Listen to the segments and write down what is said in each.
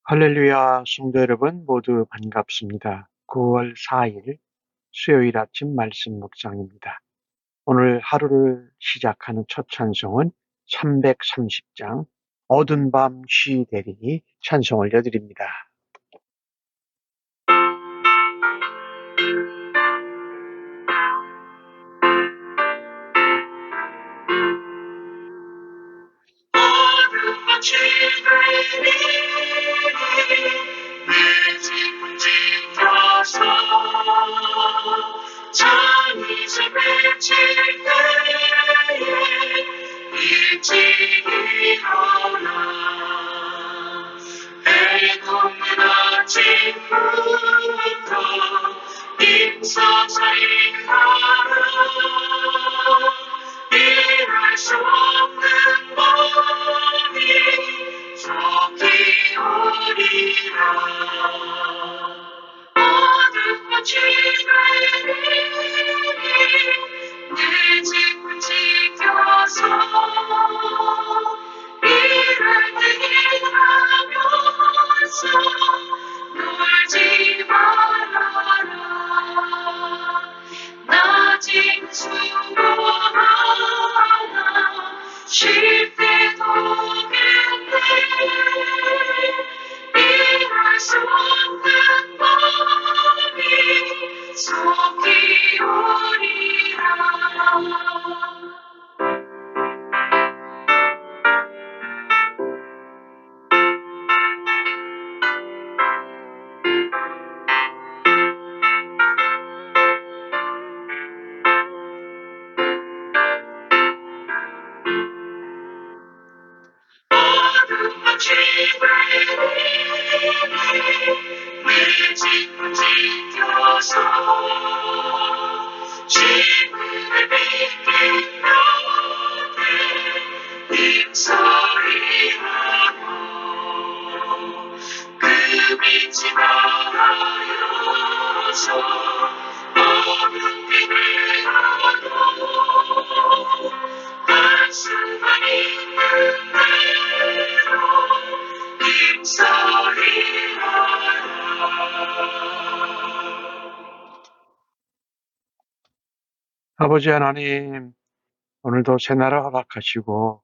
할렐루야, 성도 여러분 모두 반갑습니다. 9월 4일 수요일 아침 말씀 묵상입니다. 오늘 하루를 시작하는 첫 찬송은 330장 어두운 밤 쉬되리 찬송을 여드립니다. 어두운 밤 쉬되리 내 집을 지켜서 찬이 새벽칠 때에 일찍 일어나 해 돋는 아침부터 임사사일하라 일할 수 없는 밤이 속히 오리라 어두운 밤 쉬되리 내 집을 지켜서 일할 때 일하면서 놀지 말아라 낮은 수고하나 쉴 때도 겠네 일할 수 없는 밤이 속히 오리라 어두운 밤 쉬되리 내 집을 지켜서 지문을 비긴 너의 임사이하고 그 빛이 나하여서 어둠이 되어도 한순간 있는 대로 아버지 하나님, 오늘도 새날을 허락하시고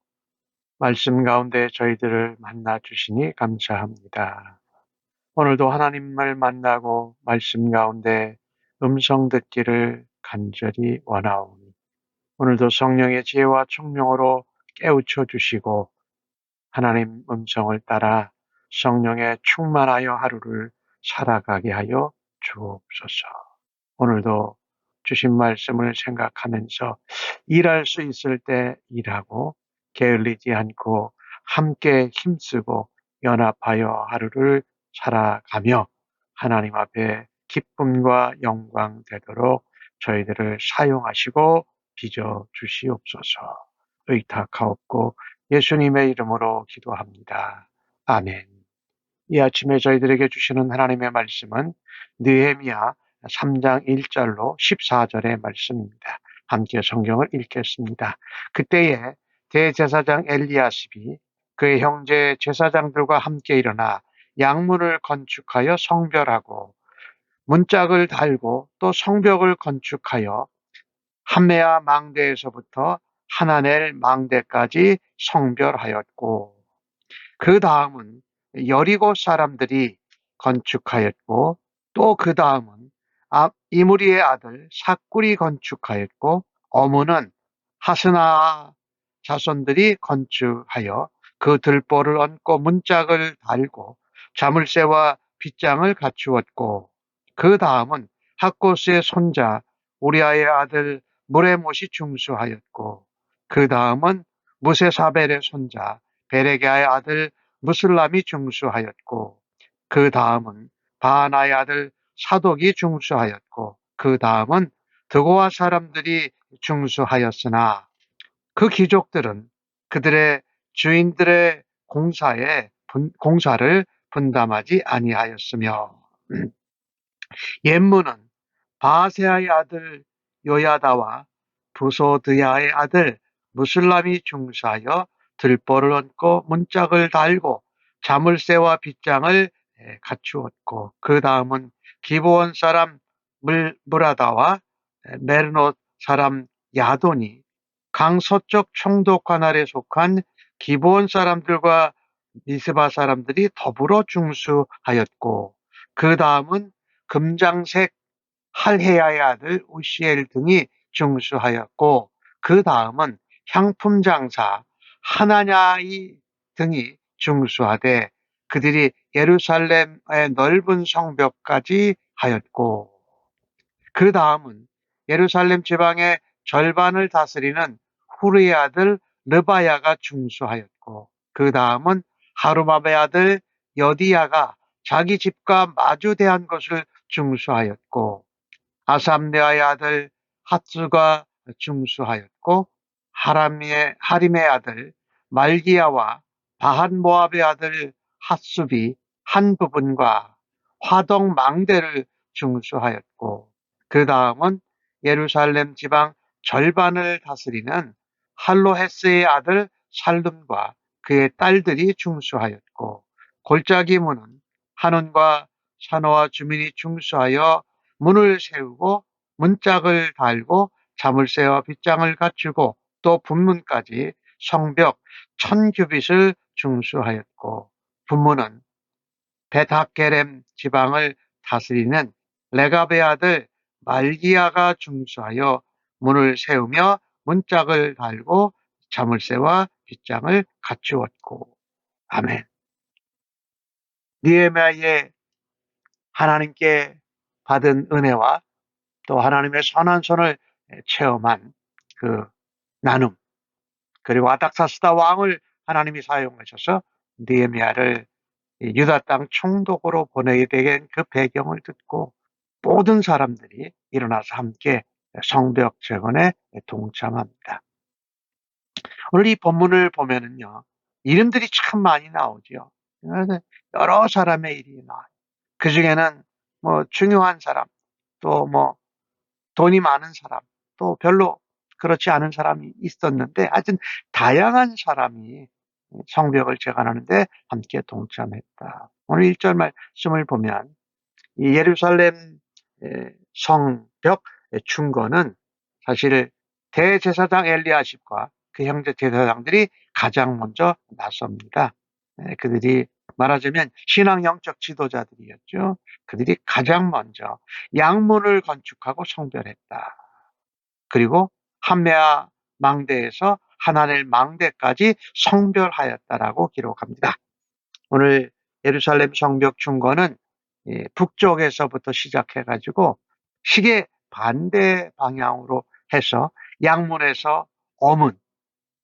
말씀 가운데 저희들을 만나 주시니 감사합니다. 오늘도 하나님을 만나고 말씀 가운데 음성 듣기를 간절히 원하오니 오늘도 성령의 지혜와 총명으로 깨우쳐 주시고 하나님 음성을 따라 성령에 충만하여 하루를 살아가게 하여 주옵소서. 오늘도 주신 말씀을 생각하면서 일할 수 있을 때 일하고 게을리지 않고 함께 힘쓰고 연합하여 하루를 살아가며 하나님 앞에 기쁨과 영광 되도록 저희들을 사용하시고 빚어 주시옵소서. 의탁하옵고 예수님의 이름으로 기도합니다. 아멘. 이 아침에 저희들에게 주시는 하나님의 말씀은 느헤미야 3장 1절로 14절의 말씀입니다. 함께 성경을 읽겠습니다. 그때에 대제사장 엘리야십이 그의 형제 제사장들과 함께 일어나 양문을 건축하여 성별하고 문짝을 달고 또 성벽을 건축하여 함메아 망대에서부터 하나넬 망대까지 성별하였고 그 다음은 여리고 사람들이 건축하였고 또 그 다음은 이므리의 아들 삭굴이 건축하였고 어무는 하스나 자손들이 건축하여 그 들보를 얹고 문짝을 달고 자물쇠와 빗장을 갖추었고 그 다음은 학고스의 손자 우리아의 아들 무레못이 중수하였고 그 다음은 무세사벨의 손자 베레게아의 아들 무슬람이 중수하였고 그 다음은 바하나의 아들 사독이 중수하였고 그 다음은 드고아 사람들이 중수하였으나 그 귀족들은 그들의 주인들의 공사를 분담하지 아니하였으며 옌문은 바세아의 아들 요야다와 부소드야의 아들 무슬람이 중수하여 들보를 얹고 문짝을 달고 자물쇠와 빗장을 갖추었고, 그 다음은 기브온 사람 무라다와 메르노 사람 야돈이 강서쪽 총독 관할에 속한 기브온 사람들과 미스바 사람들이 더불어 중수하였고, 그 다음은 금장색 할헤야의 아들 우시엘 등이 중수하였고, 그 다음은 향품 장사 하나냐이 등이 중수하되 그들이 예루살렘의 넓은 성벽까지 하였고, 그 다음은 예루살렘 지방의 절반을 다스리는 후르의 아들 르바야가 중수하였고, 그 다음은 하루밥의 아들 여디야가 자기 집과 마주대한 것을 중수하였고, 아삼레아의 아들 핫수가 중수하였고, 하림의 아들 말기야와 바한 모압의 아들 핫수비 한 부분과 화동 망대를 중수하였고, 그 다음은 예루살렘 지방 절반을 다스리는 할로헤스의 아들 살룸과 그의 딸들이 중수하였고, 골짜기 문은 한온과 산호와 주민이 중수하여 문을 세우고 문짝을 달고 자물쇠와 빗장을 갖추고 또 분문까지 성벽 1000규빗을 중수하였고, 분문은 벳학게렘 지방을 다스리는 레갑의 아들 말기야가 중수하여 문을 세우며 문짝을 달고 자물쇠와 빗장을 갖추었고. 아멘. 느헤미야의 하나님께 받은 은혜와 또 하나님의 선한 손을 체험한 그 나눔, 그리고 아닥사스다 왕을 하나님이 사용하셔서 느헤미야를 유다 땅 총독으로 보내게 된 그 배경을 듣고 모든 사람들이 일어나서 함께 성벽 재건에 동참합니다. 오늘 이 본문을 보면은요, 이름들이 참 많이 나오죠. 여러 사람의 이름이 나와요. 그 중에는 뭐 중요한 사람, 또 뭐 돈이 많은 사람, 또 별로 그렇지 않은 사람이 있었는데, 하여튼 다양한 사람이 성벽을 재건하는데 함께 동참했다. 오늘 1절 말씀을 보면 이 예루살렘 성벽 중건은 사실 대제사장 엘리야십과 그 형제 제사장들이 가장 먼저 나섭니다. 그들이 말하자면 신앙 영적 지도자들이었죠. 그들이 가장 먼저 양문을 건축하고 성별했다. 그리고 한메아 망대에서 하나넬 망대까지 성별하였다라고 기록합니다. 오늘 예루살렘 성벽 중건은 북쪽에서부터 시작해가지고 시계 반대 방향으로 해서 양문에서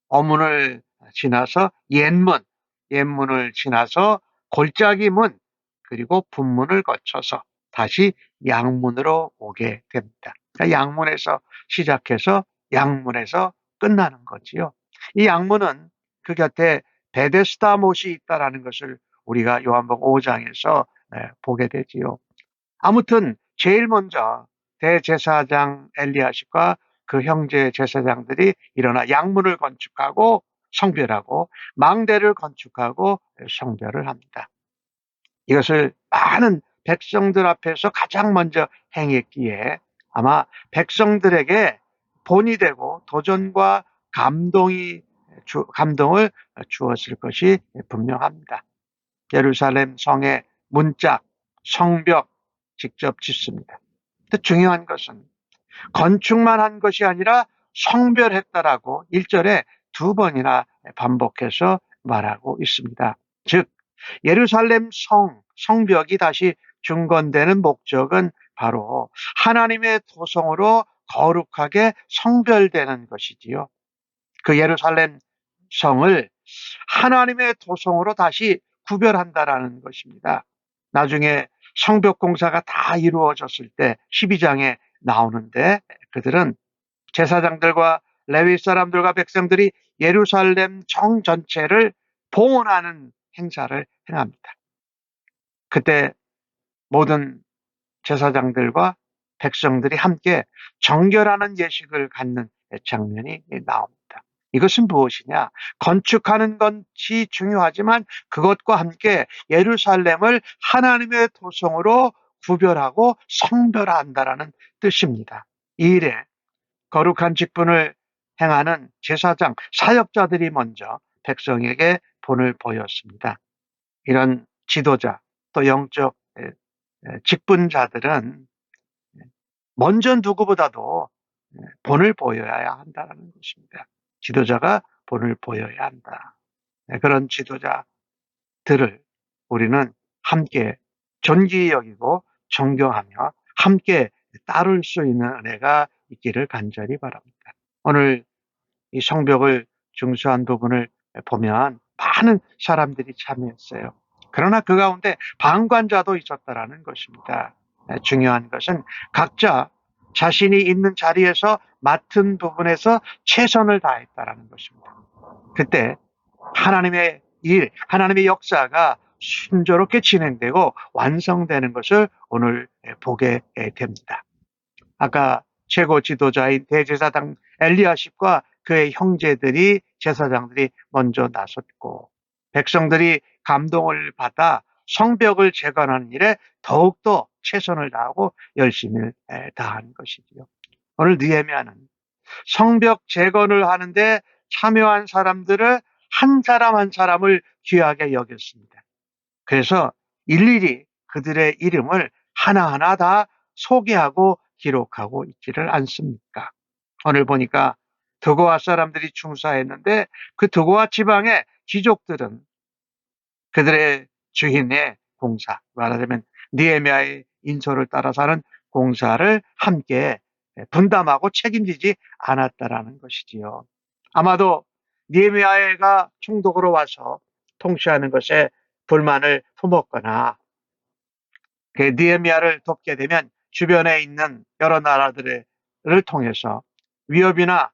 어문을 지나서 옛문을 지나서 골짜기문, 그리고 분문을 거쳐서 다시 양문으로 오게 됩니다. 그러니까 양문에서 시작해서 양문에서 끝나는 거지요. 이 양문은 그 곁에 베데스다 못이 있다라는 것을 우리가 요한복음 5장에서 보게 되지요. 아무튼 제일 먼저 대제사장 엘리야십과 그 형제 제사장들이 일어나 양문을 건축하고 성별하고 망대를 건축하고 성별을 합니다. 이것을 많은 백성들 앞에서 가장 먼저 행했기에 아마 백성들에게 본이 되고 도전과 감동을 주었을 것이 분명합니다. 예루살렘 성의 문짝, 성벽 직접 짓습니다. 근데 중요한 것은 건축만 한 것이 아니라 성별했다라고 1절에 2번이나 반복해서 말하고 있습니다. 즉 예루살렘 성벽이 다시 중건되는 목적은 바로 하나님의 도성으로 거룩하게 성별되는 것이지요. 그 예루살렘 성을 하나님의 도성으로 다시 구별한다라는 것입니다. 나중에 성벽 공사가 다 이루어졌을 때 12장에 나오는데, 그들은 제사장들과 레위 사람들과 백성들이 예루살렘 성 전체를 봉헌하는 행사를 행합니다. 그때 모든 제사장들과 백성들이 함께 정결하는 예식을 갖는 장면이 나옵니다. 이것은 무엇이냐? 건축하는 것이 중요하지만 그것과 함께 예루살렘을 하나님의 도성으로 구별하고 성별화한다라는 뜻입니다. 이 일에 거룩한 직분을 행하는 제사장, 사역자들이 먼저 백성에게 본을 보였습니다. 이런 지도자, 또 영적 직분자들은 먼저 누구보다도 본을 보여야 한다는 것입니다. 지도자가 본을 보여야 한다. 그런 지도자들을 우리는 함께 존귀히 여기고 존경하며 함께 따를 수 있는 은혜가 있기를 간절히 바랍니다. 오늘 이 성벽을 중수한 부분을 보면 많은 사람들이 참여했어요. 그러나 그 가운데 방관자도 있었다라는 것입니다. 중요한 것은 각자 자신이 있는 자리에서 맡은 부분에서 최선을 다했다라는 것입니다. 그때 하나님의 일, 하나님의 역사가 순조롭게 진행되고 완성되는 것을 오늘 보게 됩니다. 아까 최고 지도자인 대제사장 엘리야십과 그의 형제들이 제사장들이 먼저 나섰고 백성들이 감동을 받아 성벽을 재건하는 일에 더욱더 최선을 다하고 열심히 다한 것이지요. 오늘 느헤미야는 성벽 재건을 하는데 참여한 사람들을 한 사람 한 사람을 귀하게 여겼습니다. 그래서 일일이 그들의 이름을 하나하나 다 소개하고 기록하고 있지를 않습니까? 오늘 보니까 드고아 사람들이 충사했는데 그 드고아 지방의 귀족들은 그들의 주인의 공사, 말하자면 느헤미야의 인솔을 따라서 하는 공사를 함께 분담하고 책임지지 않았다라는 것이지요. 아마도 느헤미야가 총독으로 와서 통치하는 것에 불만을 품었거나 그 느헤미야를 돕게 되면 주변에 있는 여러 나라들을 통해서 위협이나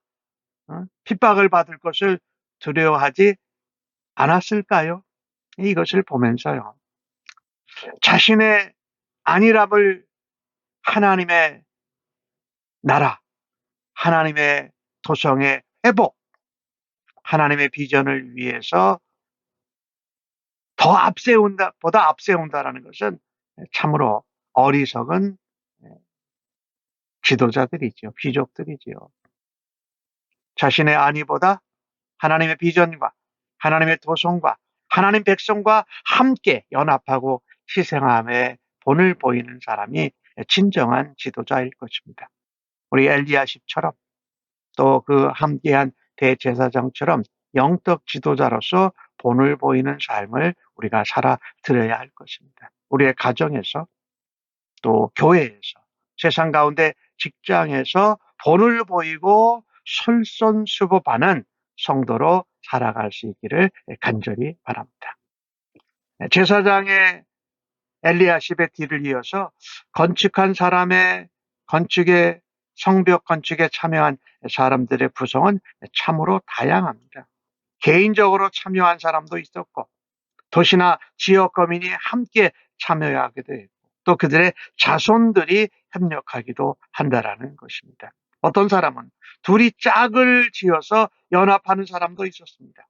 핍박을 받을 것을 두려워하지 않았을까요? 이것을 보면서요. 자신의 안일함을 하나님의 나라, 하나님의 도성의 회복, 하나님의 비전을 위해서 보다 앞세운다라는 것은 참으로 어리석은 지도자들이죠. 귀족들이지요. 자신의 안위보다 하나님의 비전과 하나님의 도성과 하나님 백성과 함께 연합하고 희생함에 본을 보이는 사람이 진정한 지도자일 것입니다. 우리 엘리야십처럼 또 그 함께한 대제사장처럼 영적 지도자로서 본을 보이는 삶을 우리가 살아드려야 할 것입니다. 우리의 가정에서 또 교회에서 세상 가운데 직장에서 본을 보이고 솔선수범하는 성도로 살아갈 수 있기를 간절히 바랍니다. 제사장의 엘리야십의 뒤를 이어서 건축한 사람의 성벽 건축에 참여한 사람들의 구성은 참으로 다양합니다. 개인적으로 참여한 사람도 있었고 도시나 지역 거민이 함께 참여하기도 했고 또 그들의 자손들이 협력하기도 한다라는 것입니다. 어떤 사람은 둘이 짝을 지어서 연합하는 사람도 있었습니다.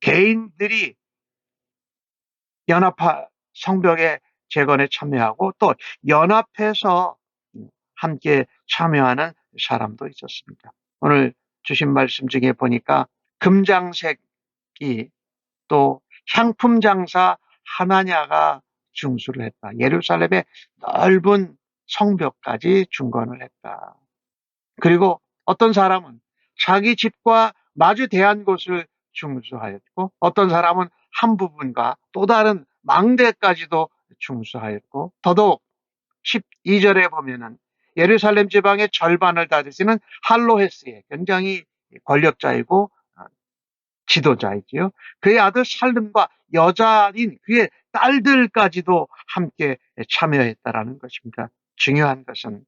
개인들이 성벽의 재건에 참여하고 또 연합해서 함께 참여하는 사람도 있었습니다. 오늘 주신 말씀 중에 보니까 금장색이 또 향품 장사 하나냐가 중수를 했다. 예루살렘의 넓은 성벽까지 중건을 했다. 그리고 어떤 사람은 자기 집과 마주 대한 곳을 중수하였고 어떤 사람은 한 부분과 또 다른 망대까지도 중수하였고 더더욱 12절에 보면은 예루살렘 지방의 절반을 다스리는 할로헤스의 굉장히 권력자이고 지도자이지요. 그의 아들 살름과 여자인 그의 딸들까지도 함께 참여했다라는 것입니다. 중요한 것은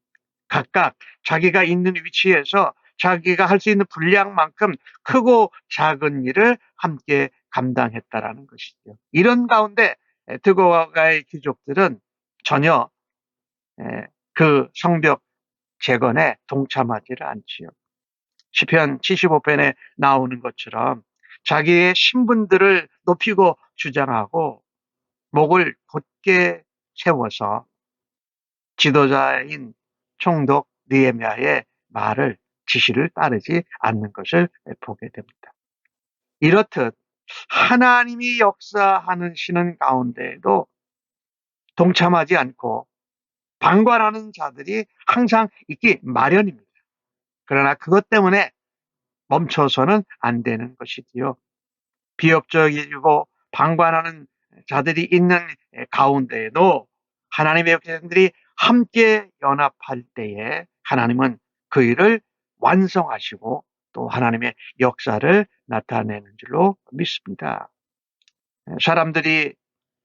각각 자기가 있는 위치에서 자기가 할 수 있는 분량만큼 크고 작은 일을 함께 감당했다라는 것이죠. 이런 가운데 드고아의 귀족들은 전혀 그 성벽 재건에 동참하지를 않지요. 시편 75편에 나오는 것처럼 자기의 신분들을 높이고 주장하고 목을 곧게 세워서 지도자인 총독 느헤미야의 말을 지시를 따르지 않는 것을 보게 됩니다. 이렇듯 하나님이 역사하는 시는 가운데에도 동참하지 않고 방관하는 자들이 항상 있기 마련입니다. 그러나 그것 때문에 멈춰서는 안 되는 것이지요. 비협조이고 방관하는 자들이 있는 가운데에도 하나님의 백성들이 함께 연합할 때에 하나님은 그 일을 완성하시고 또 하나님의 역사를 나타내는 줄로 믿습니다. 사람들이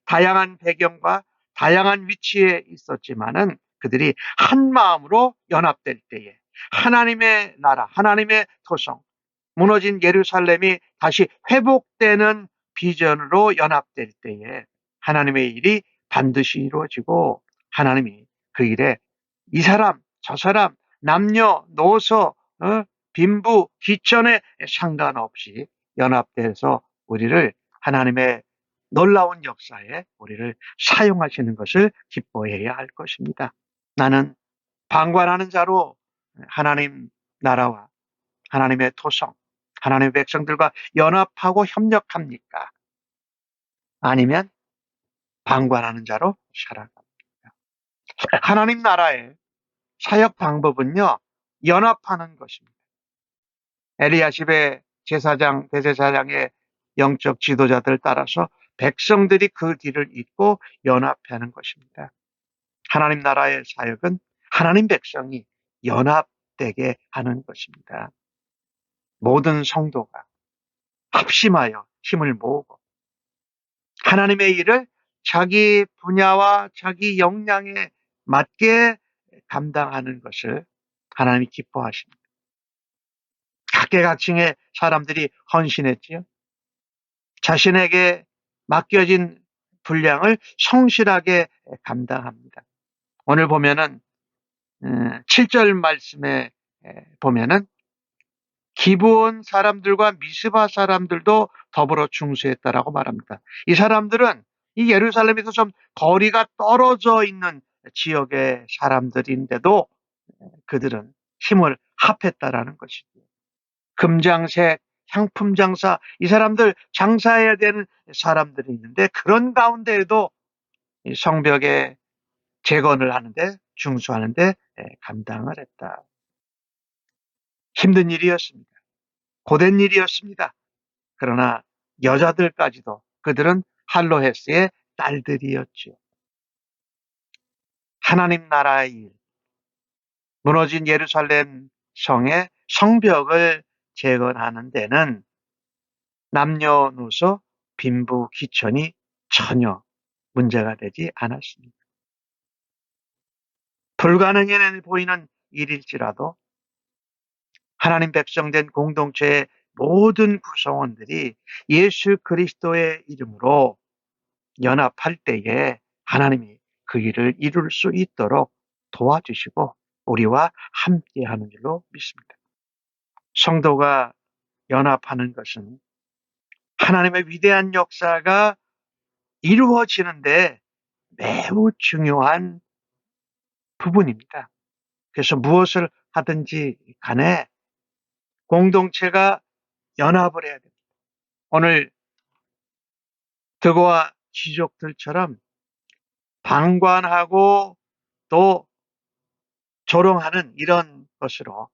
다양한 배경과 다양한 위치에 있었지만은 그들이 한 마음으로 연합될 때에 하나님의 나라, 하나님의 토성, 무너진 예루살렘이 다시 회복되는 비전으로 연합될 때에 하나님의 일이 반드시 이루어지고 하나님이 그 일에 이 사람, 저 사람, 남녀노소, 빈부, 귀천에 상관없이 연합돼서 우리를 하나님의 놀라운 역사에 우리를 사용하시는 것을 기뻐해야 할 것입니다. 나는 방관하는 자로 하나님 나라와 하나님의 토성, 하나님의 백성들과 연합하고 협력합니까? 아니면 방관하는 자로 살아갑니까? 하나님 나라의 사역 방법은요, 연합하는 것입니다. 엘리야십의 제사장, 대제사장의 영적 지도자들 따라서 백성들이 그 뒤를 잇고 연합하는 것입니다. 하나님 나라의 사역은 하나님 백성이 연합되게 하는 것입니다. 모든 성도가 합심하여 힘을 모으고 하나님의 일을 자기 분야와 자기 역량에 맞게 감당하는 것을 하나님이 기뻐하십니다. 각계각층의 사람들이 헌신했지요. 자신에게 맡겨진 분량을 성실하게 감당합니다. 오늘 보면은 7절 말씀에 보면은 기브온 사람들과 미스바 사람들도 더불어 중수했다라고 말합니다. 이 사람들은 이 예루살렘에서 좀 거리가 떨어져 있는 지역의 사람들인데도 그들은 힘을 합했다라는 것이죠. 금장색, 향품 장사, 이 사람들 장사해야 되는 사람들이 있는데 그런 가운데에도 성벽에 재건을 하는데 중수하는데 감당을 했다. 힘든 일이었습니다. 고된 일이었습니다. 그러나 여자들까지도 그들은 할로헤스의 딸들이었죠. 하나님 나라의 일, 무너진 예루살렘 성의 성벽을 재건하는 데는 남녀노소 빈부 귀천이 전혀 문제가 되지 않았습니다. 불가능해 보이는 일일지라도 하나님 백성된 공동체의 모든 구성원들이 예수 그리스도의 이름으로 연합할 때에 하나님이 그 일을 이룰 수 있도록 도와주시고 우리와 함께하는 줄로 믿습니다. 성도가 연합하는 것은 하나님의 위대한 역사가 이루어지는데 매우 중요한 부분입니다. 그래서 무엇을 하든지 간에 공동체가 연합을 해야 됩니다. 오늘 드고와 귀족들처럼 방관하고 또 조롱하는 이런 것으로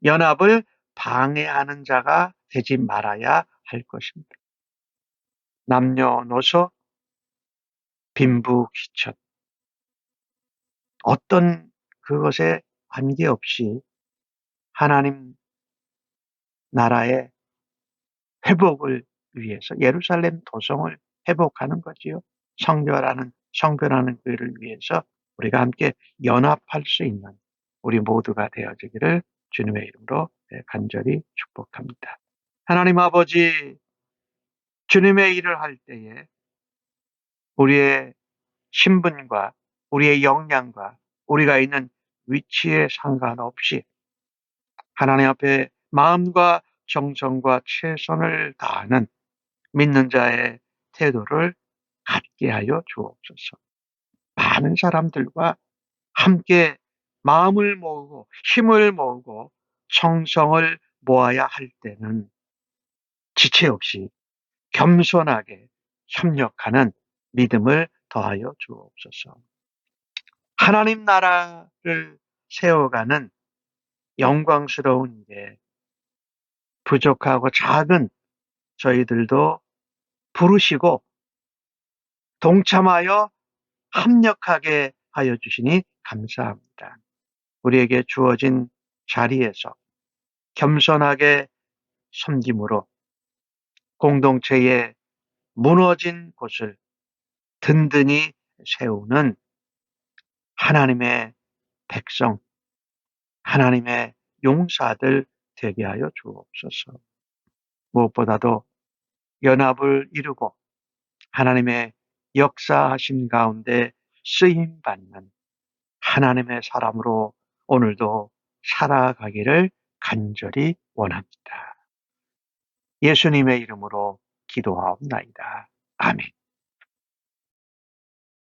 연합을 방해하는 자가 되지 말아야 할 것입니다. 남녀노소 빈부귀천 어떤 그것에 관계없이 하나님 나라의 회복을 위해서 예루살렘 도성을 회복하는 거지요. 성별하는 그 일을 위해서 우리가 함께 연합할 수 있는 우리 모두가 되어지기를 주님의 이름으로 간절히 축복합니다. 하나님 아버지, 주님의 일을 할 때에 우리의 신분과 우리의 역량과 우리가 있는 위치에 상관없이 하나님 앞에 마음과 정성과 최선을 다하는 믿는 자의 태도를 갖게 하여 주옵소서. 많은 사람들과 함께 마음을 모으고 힘을 모으고 정성을 모아야 할 때는 지체 없이 겸손하게 협력하는 믿음을 더하여 주옵소서. 하나님 나라를 세워가는 영광스러운 일에 부족하고 작은 저희들도 부르시고 동참하여 합력하게 하여 주시니 감사합니다. 우리에게 주어진 자리에서 겸손하게 섬김으로 공동체의 무너진 곳을 든든히 세우는 하나님의 백성, 하나님의 용사들 되게 하여 주옵소서. 무엇보다도 연합을 이루고 하나님의 역사하신 가운데 쓰임받는 하나님의 사람으로 오늘도 살아가기를 간절히 원합니다. 예수님의 이름으로 기도하옵나이다. 아멘.